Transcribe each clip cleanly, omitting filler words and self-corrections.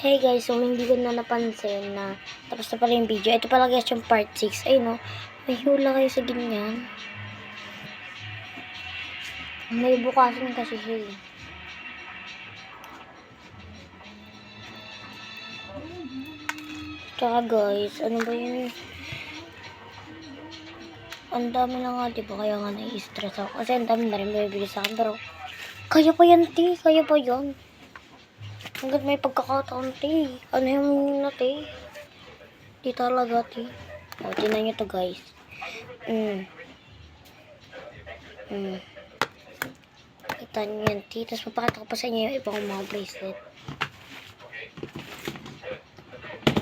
Hey guys, so hindi ko na napansin na tapos na pala yung video. Ito pala guys yung part 6. Ayun no, may hula kayo sa ganyan. May bukasan kasi siya eh. Tsaka guys, ano ba yun? Ang dami na nga, diba? Kaya nga nai-stress ako. Kasi ang dami na rin bibili sa akin. Pero, kaya pa yan, te. Kaya pa yan. Hanggat may pagkakataon, te. Ano yung na, te? Di talaga, te. O, tinan nyo to, guys. Kita nyo yan, te. Tapos papakita ko pa sa inyo yung ibang mga bracelet.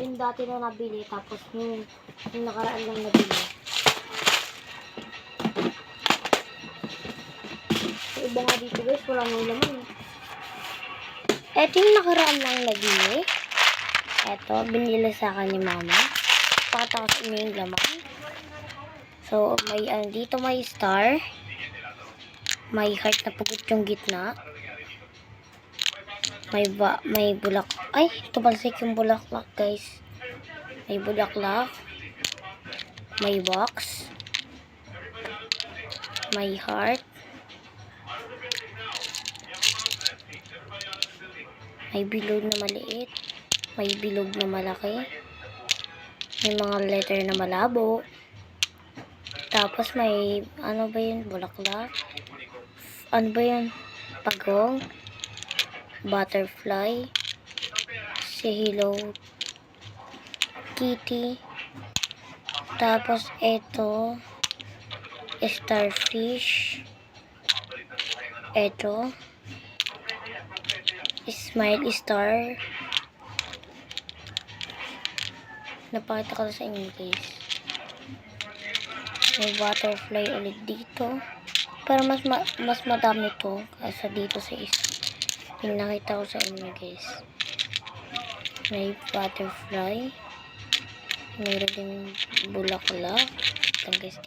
Yung dati na nabili, tapos yung nakaraan lang nabili. Yung iba nga dito, guys, wala nang laman. Eto yung nakaraan lang nabili. Eto, binili sa akin ni mama. Pakita ko sa inyo yung laman. So, may dito may star. May heart na pugot yung gitna. May bulak. Ay, tumalsik yung bulaklak, guys. May bulaklak. May box. May heart. May bilog na maliit. May bilog na malaki. May mga letter na malabo. Tapos may, ano ba yun? Bulaklak. Ano ba yun? Pagong. Butterfly. Si Hello Kitty. Tapos ito. Starfish. Ito. Smile star. Napakita ko sa inyo, guys. May butterfly ulit dito. Pero mas madami to kaysa dito sa isa. Yung nakita ko sa inyo, guys. May butterfly. Mayroon din bulaklak. Ito, guys.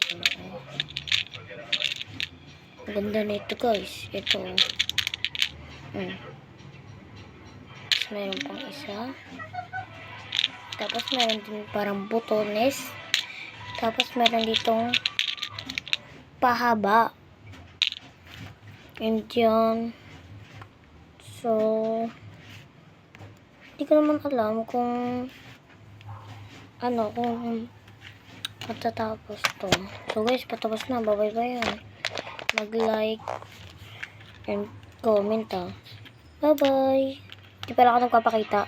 Ganda nito, guys. Ito. Tapos meron pang isa. Tapos meron din parang butones. Tapos meron ditong pahaba. And yun. So, hindi ko naman alam kung kung matatapos to. So guys, patapos na. Bye-bye ba yan? Mag-like and comment Bye-bye. Hindi pala ako nagpapakita.